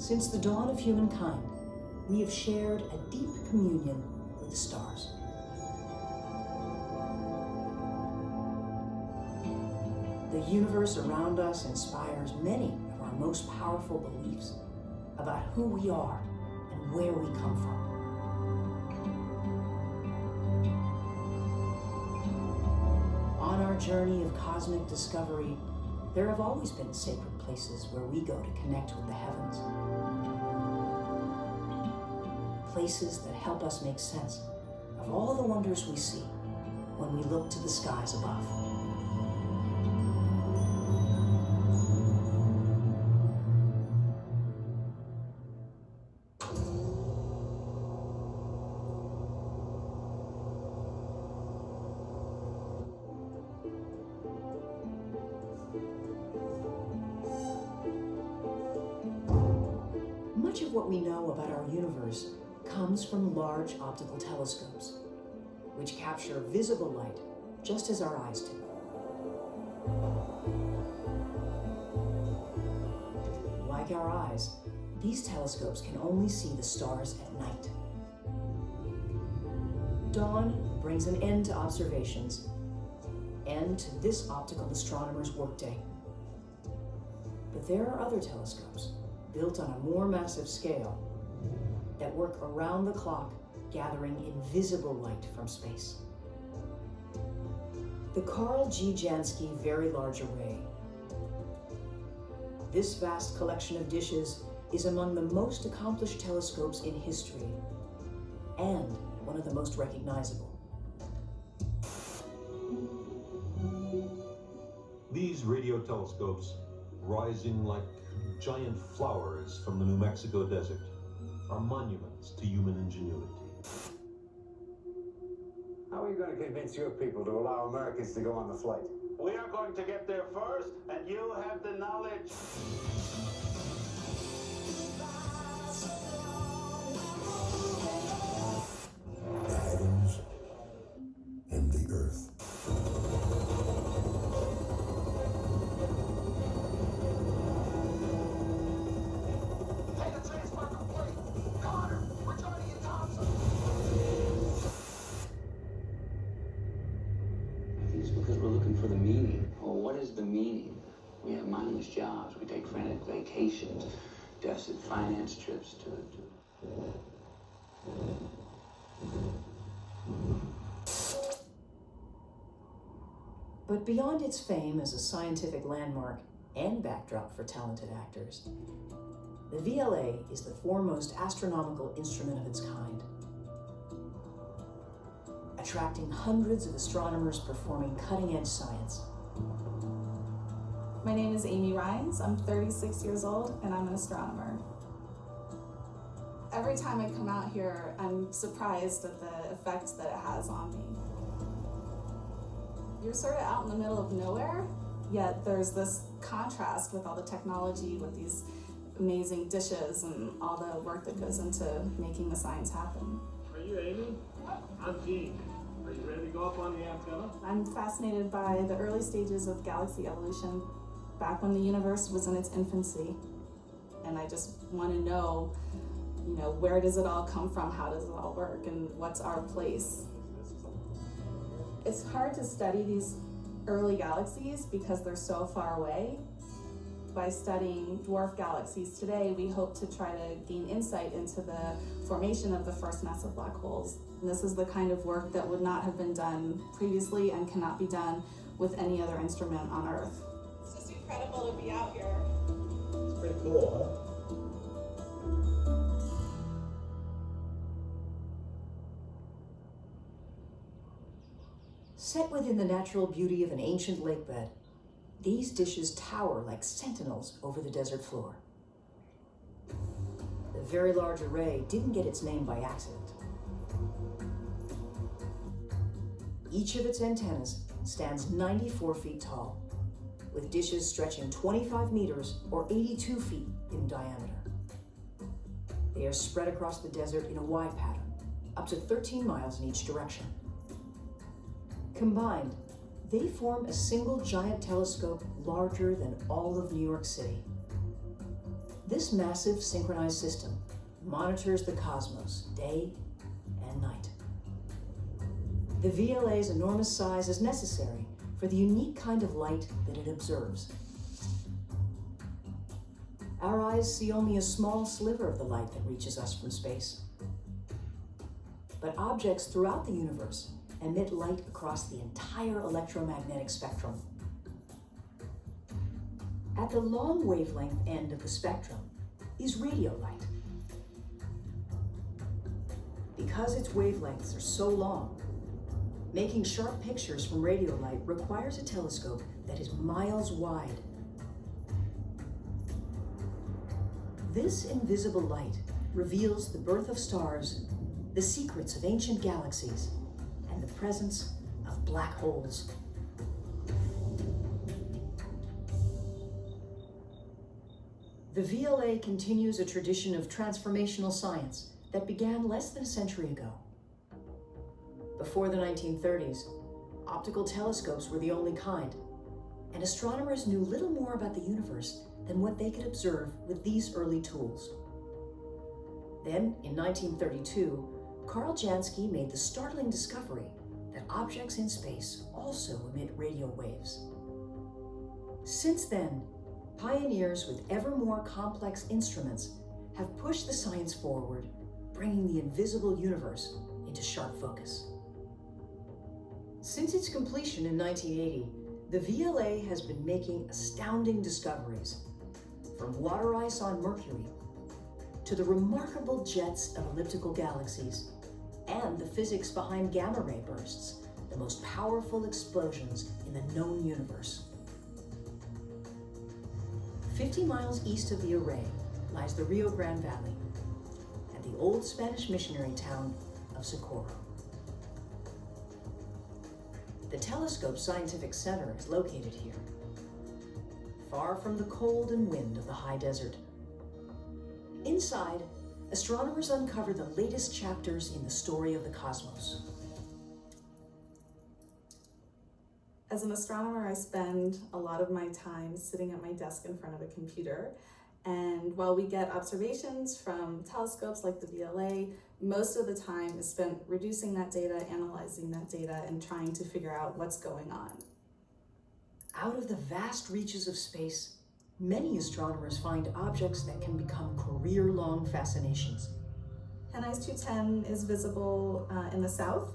Since the dawn of humankind, we have shared a deep communion with the stars. The universe around us inspires many of our most powerful beliefs about who we are and where we come from. On our journey of cosmic discovery, there have always been sacred places where we go to connect with the heavens. Places that help us make sense of all the wonders we see when we look to the skies above. Much of what we know about our universe comes from large optical telescopes, which capture visible light just as our eyes do. Like our eyes, these telescopes can only see the stars at night. Dawn brings an end to observations, end to this optical astronomer's workday. But there are other telescopes built on a more massive scale that work around the clock, gathering invisible light from space. The Carl G. Jansky Very Large Array. This vast collection of dishes is among the most accomplished telescopes in history and one of the most recognizable. These radio telescopes, rising like giant flowers from the New Mexico desert, are monuments to human ingenuity. How are you going to convince your people to allow Americans to go on the flight? We are going to get there first, and you have the knowledge. The heavens and the earth. Because we're looking for the meaning. Well, what is the meaning? We have mindless jobs. We take frantic vacations, deficit finance trips to. But beyond its fame as a scientific landmark and backdrop for talented actors, the VLA is the foremost astronomical instrument of its kind, attracting hundreds of astronomers performing cutting-edge science. My name is Amy Rhines. I'm 36 years old and I'm an astronomer. Every time I come out here, I'm surprised at the effect that it has on me. You're sort of out in the middle of nowhere, yet there's this contrast with all the technology, with these amazing dishes and all the work that goes into making the science happen. Are you Amy? I'm Gene. Are you ready to go up on the antenna? I'm fascinated by the early stages of galaxy evolution, back when the universe was in its infancy. And I just want to know, where does it all come from? How does it all work? And what's our place? It's hard to study these early galaxies because they're so far away. By studying dwarf galaxies today, we hope to try to gain insight into the formation of the first massive black holes. And this is the kind of work that would not have been done previously and cannot be done with any other instrument on Earth. It's just incredible to be out here. It's pretty cool, huh? Set within the natural beauty of an ancient lakebed, these dishes tower like sentinels over the desert floor. The Very Large Array didn't get its name by accident. Each of its antennas stands 94 feet tall, with dishes stretching 25 meters or 82 feet in diameter. They are spread across the desert in a Y pattern, up to 13 miles in each direction. Combined, they form a single giant telescope larger than all of New York City. This massive synchronized system monitors the cosmos day and night. The VLA's enormous size is necessary for the unique kind of light that it observes. Our eyes see only a small sliver of the light that reaches us from space. But objects throughout the universe emit light across the entire electromagnetic spectrum. At the long wavelength end of the spectrum is radio light. Because its wavelengths are so long, making sharp pictures from radio light requires a telescope that is miles wide. This invisible light reveals the birth of stars, the secrets of ancient galaxies, and the presence of black holes. The VLA continues a tradition of transformational science that began less than a century ago. Before the 1930s, optical telescopes were the only kind, and astronomers knew little more about the universe than what they could observe with these early tools. Then, in 1932, Carl Jansky made the startling discovery that objects in space also emit radio waves. Since then, pioneers with ever more complex instruments have pushed the science forward, bringing the invisible universe into sharp focus. Since its completion in 1980, the VLA has been making astounding discoveries, from water ice on Mercury to the remarkable jets of elliptical galaxies and the physics behind gamma ray bursts, the most powerful explosions in the known universe. 50 miles east of the array lies the Rio Grande Valley and the old Spanish missionary town of Socorro. The telescope scientific center is located here, far from the cold and wind of the high desert. Inside, astronomers uncover the latest chapters in the story of the cosmos. As an astronomer, I spend a lot of my time sitting at my desk in front of a computer. And while we get observations from telescopes like the VLA, most of the time is spent reducing that data, analyzing that data, and trying to figure out what's going on. Out of the vast reaches of space, many astronomers find objects that can become career-long fascinations. Henneis 210 is visible in the south,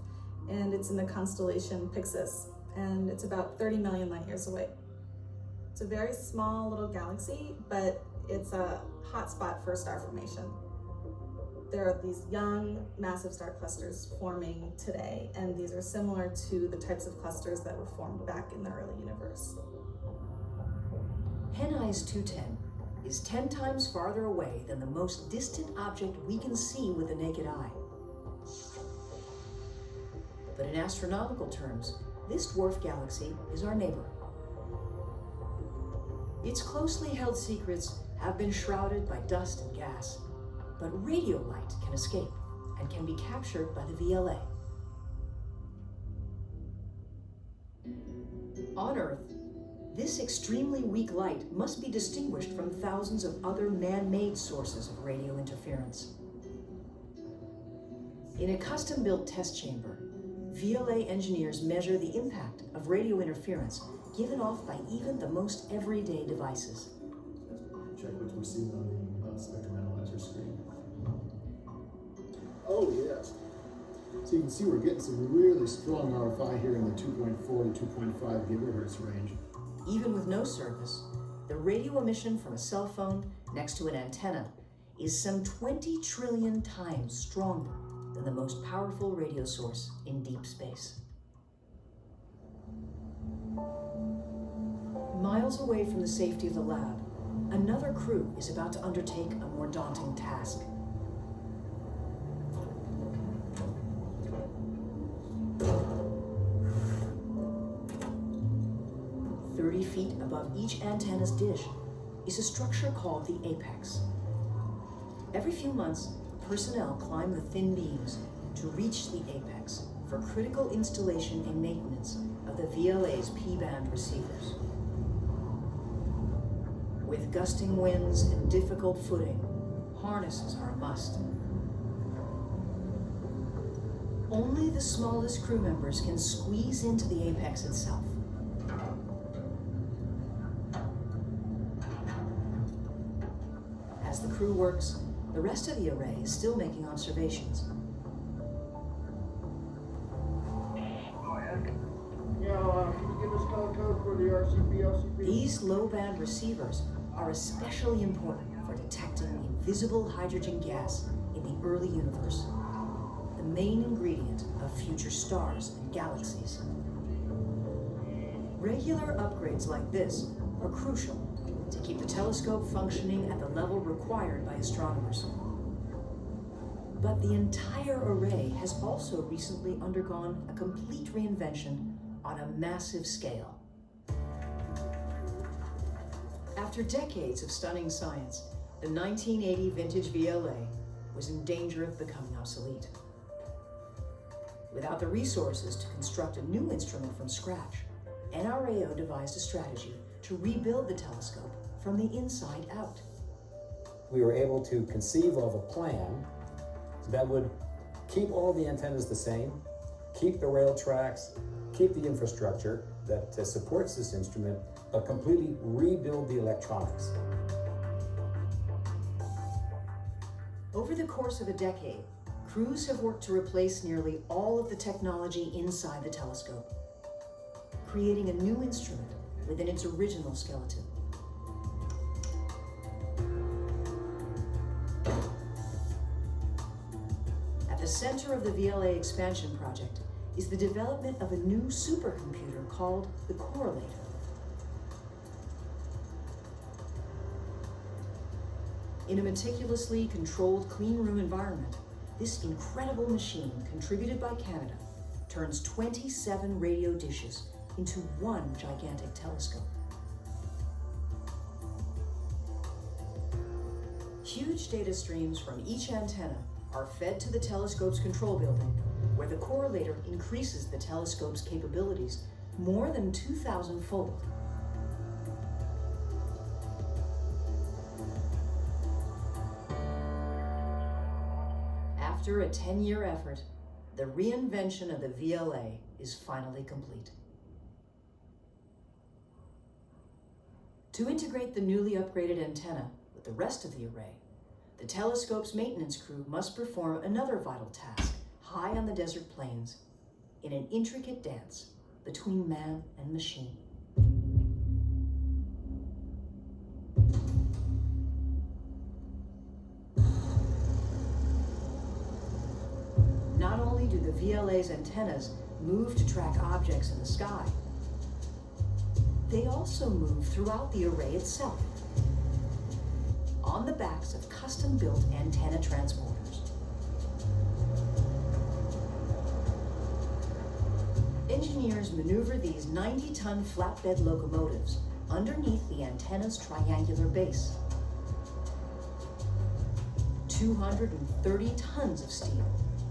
and it's in the constellation Pyxis, and it's about 30 million light years away. It's a very small little galaxy, but it's a hotspot for star formation. There are these young, massive star clusters forming today, and these are similar to the types of clusters that were formed back in the early universe. Henneis 210 is 10 times farther away than the most distant object we can see with the naked eye. But in astronomical terms, this dwarf galaxy is our neighbor. Its closely held secrets have been shrouded by dust and gas, but radio light can escape and can be captured by the VLA. On Earth, this extremely weak light must be distinguished from thousands of other man-made sources of radio interference. In a custom-built test chamber, VLA engineers measure the impact of radio interference given off by even the most everyday devices. Check what we're seeing on the spectrum analyzer screen. Oh, yes. So you can see we're getting some really strong RFI here in the 2.4 to 2.5 gigahertz range. Even with no service, the radio emission from a cell phone next to an antenna is some 20 trillion times stronger than the most powerful radio source in deep space. Miles away from the safety of the lab, another crew is about to undertake a more daunting task. Feet above each antenna's dish is a structure called the apex. Every few months, personnel climb the thin beams to reach the apex for critical installation and maintenance of the VLA's P-band receivers. With gusting winds and difficult footing, harnesses are a must. Only the smallest crew members can squeeze into the apex itself. As the crew works, the rest of the array is still making observations. Can you give us color code for the RCP, LCP? These low-band receivers are especially important for detecting invisible hydrogen gas in the early universe, the main ingredient of future stars and galaxies. Regular upgrades like this are crucial to keep the telescope functioning at the level required by astronomers. But the entire array has also recently undergone a complete reinvention on a massive scale. After decades of stunning science, the 1980 vintage VLA was in danger of becoming obsolete. Without the resources to construct a new instrument from scratch, NRAO devised a strategy to rebuild the telescope from the inside out. We were able to conceive of a plan that would keep all the antennas the same, keep the rail tracks, keep the infrastructure that supports this instrument, but completely rebuild the electronics. Over the course of a decade, crews have worked to replace nearly all of the technology inside the telescope, creating a new instrument within its original skeleton. At the center of the VLA expansion project is the development of a new supercomputer called the Correlator. In a meticulously controlled clean room environment, this incredible machine, contributed by Canada, turns 27 radio dishes into one gigantic telescope. Huge data streams from each antenna are fed to the telescope's control building, where the correlator increases the telescope's capabilities more than 2,000-fold. After a 10-year effort, the reinvention of the VLA is finally complete. To integrate the newly upgraded antenna with the rest of the array, the telescope's maintenance crew must perform another vital task high on the desert plains in an intricate dance between man and machine. Not only do the VLA's antennas move to track objects in the sky, they also move throughout the array itself, on the backs of custom-built antenna transporters. Engineers maneuver these 90-ton flatbed locomotives underneath the antenna's triangular base. 230 tons of steel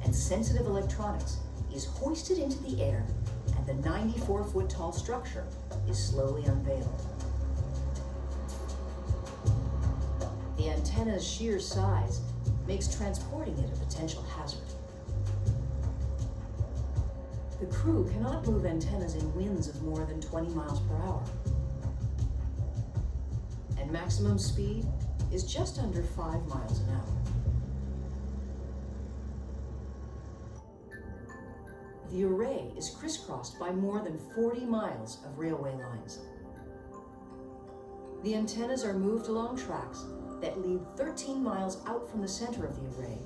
and sensitive electronics is hoisted into the air, and the 94-foot-tall structure is slowly unveiled. The antenna's sheer size makes transporting it a potential hazard. The crew cannot move antennas in winds of more than 20 miles per hour. And maximum speed is just under 5 miles an hour. The array is crisscrossed by more than 40 miles of railway lines. The antennas are moved along tracks that lead 13 miles out from the center of the array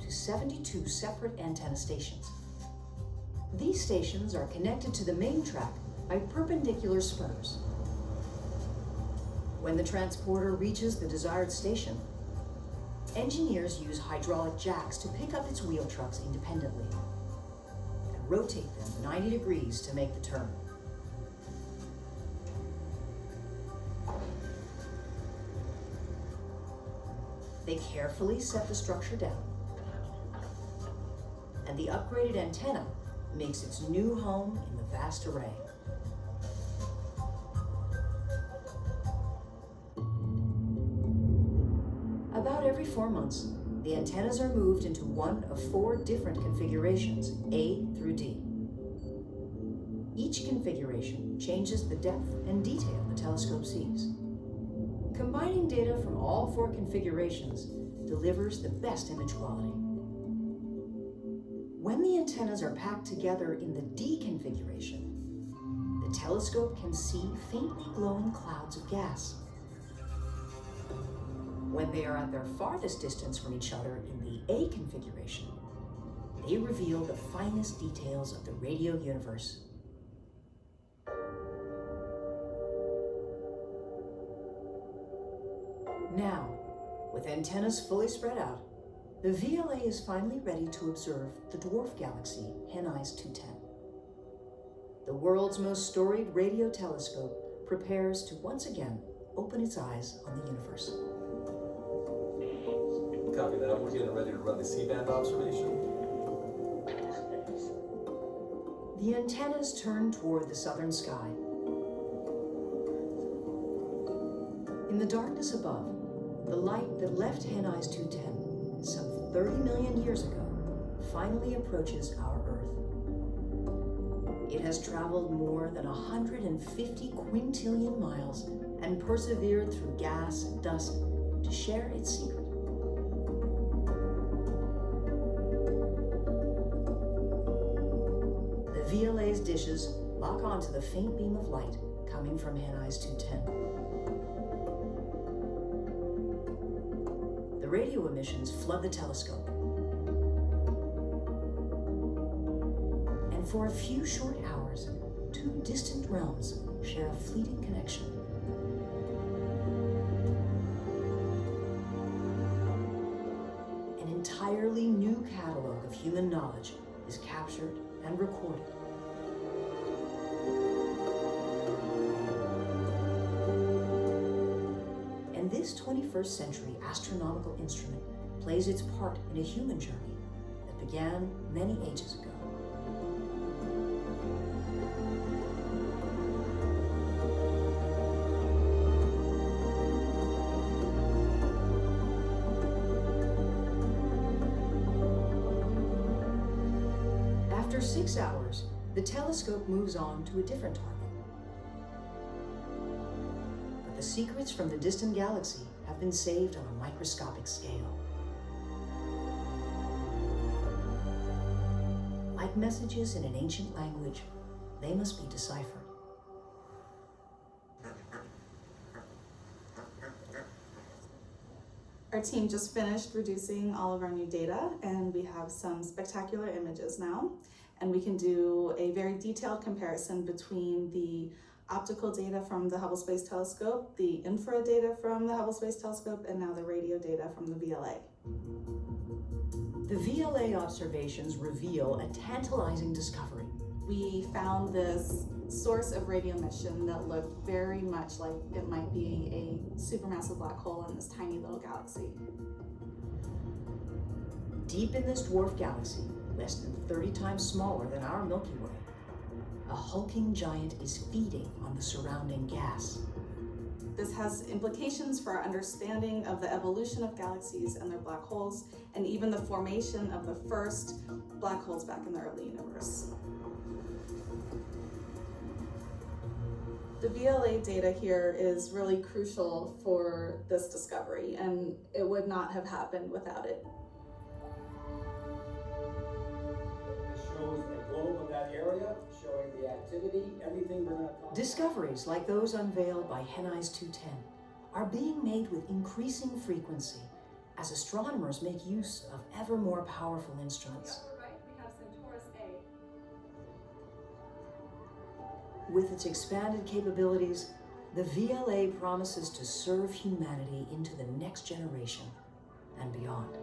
to 72 separate antenna stations. These stations are connected to the main track by perpendicular spurs. When the transporter reaches the desired station, engineers use hydraulic jacks to pick up its wheel trucks independently and rotate them 90 degrees to make the turn. They carefully set the structure down, and the upgraded antenna makes its new home in the vast array. every 4 months, the antennas are moved into one of 4 different configurations, A through D. Each configuration changes the depth and detail the telescope sees. Combining data from all 4 configurations delivers the best image quality. When the antennas are packed together in the D configuration, the telescope can see faintly glowing clouds of gas. When they are at their farthest distance from each other in the A configuration, they reveal the finest details of the radio universe. Now, with antennas fully spread out, the VLA is finally ready to observe the dwarf galaxy Henneis 210. The world's most storied radio telescope prepares to once again open its eyes on the universe. Copy that. We're getting ready to run the C-band observation. The antennas turn toward the southern sky. In the darkness above, the light that left Henneis 210 some 30 million years ago finally approaches our Earth. It has traveled more than 150 quintillion miles and persevered through gas and dust to share its secret. The VLA's dishes lock onto the faint beam of light coming from Henneis 210. The radio emissions flood the telescope. And for a few short hours, 2 distant realms share a fleeting connection. An entirely new catalog of human knowledge is captured and recorded. And this 21st century astronomical instrument plays its part in a human journey that began many ages ago. After 6 hours, the telescope moves on to a different target. But the secrets from the distant galaxy have been saved on a microscopic scale. Like messages in an ancient language, they must be deciphered. Our team just finished reducing all of our new data, and we have some spectacular images now. And we can do a very detailed comparison between the optical data from the Hubble Space Telescope, the infrared data from the Hubble Space Telescope, and now the radio data from the VLA. The VLA observations reveal a tantalizing discovery. We found this source of radio emission that looked very much like it might be a supermassive black hole in this tiny little galaxy. Deep in this dwarf galaxy, less than 30 times smaller than our Milky Way, a hulking giant is feeding on the surrounding gas. This has implications for our understanding of the evolution of galaxies and their black holes, and even the formation of the first black holes back in the early universe. The VLA data here is really crucial for this discovery, and it would not have happened without it. This shows a globe of that area, showing the activity, everything we're going to talk about. Discoveries like those unveiled by Henneis 210 are being made with increasing frequency as astronomers make use of ever more powerful instruments. We have Centaurus A. With its expanded capabilities, the VLA promises to serve humanity into the next generation and beyond.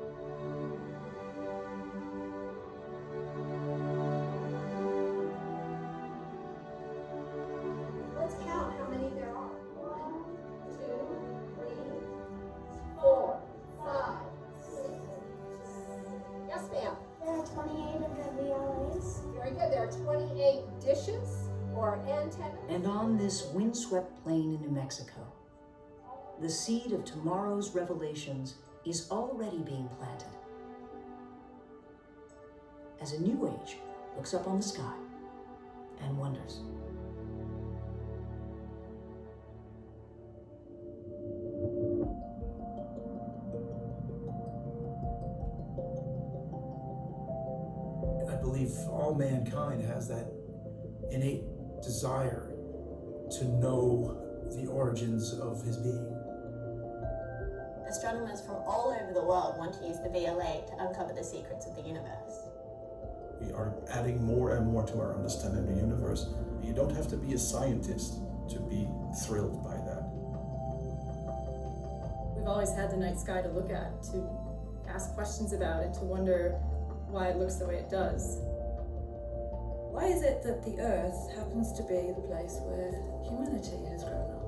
Let's count how many there are. 1, 2, 3, 4, 5, 6. Yes, ma'am. There are 28 of the VLAs. Very good. There are 28 dishes or antennas. And on this windswept plain in New Mexico, The seed of tomorrow's revelations is already being planted. As a new age looks up on the sky and wonders. I believe all mankind has that innate desire to know the origins of his being. Astronomers from all over the world want to use the VLA to uncover the secrets of the universe. We are adding more and more to our understanding of the universe. You don't have to be a scientist to be thrilled by that. We've always had the night sky to look at, to ask questions about it, to wonder why it looks the way it does. Why is it that the Earth happens to be the place where humanity has grown up?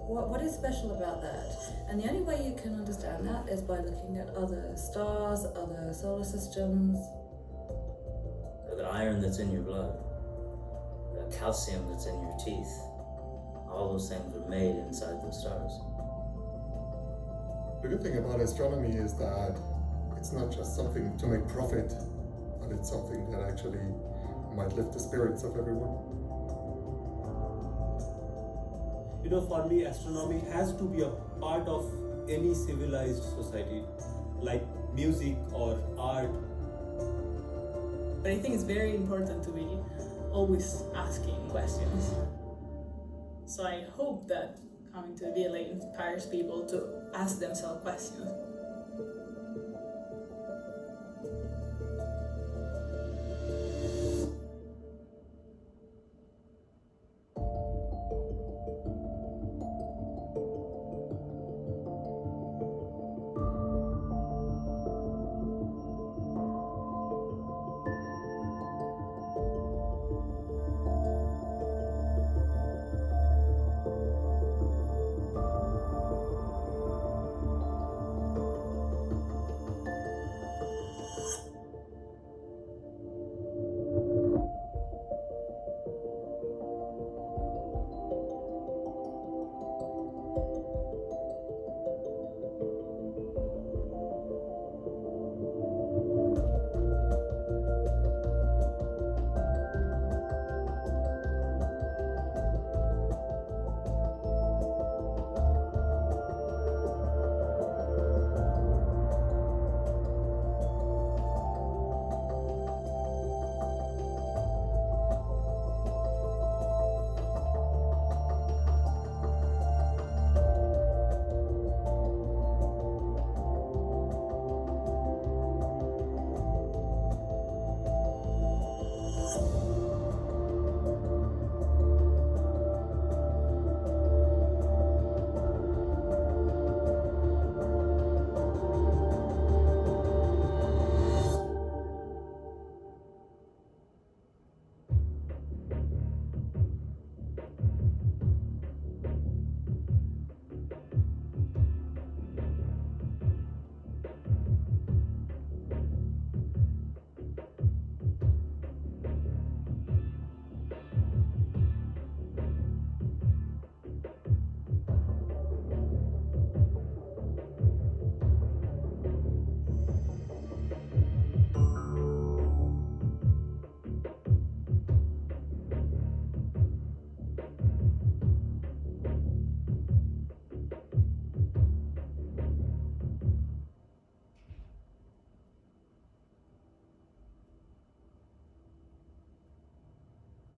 What is special about that? And the only way you can understand that is by looking at other stars, other solar systems. The iron that's in your blood, the calcium that's in your teeth, all those things were made inside those stars. The good thing about astronomy is that it's not just something to make profit, but it's something that actually might lift the spirits of everyone. You know, for me, astronomy has to be a part of any civilized society, like music or art. But I think it's very important to be always asking questions. So I hope that coming to the VLA inspires people to ask themselves questions.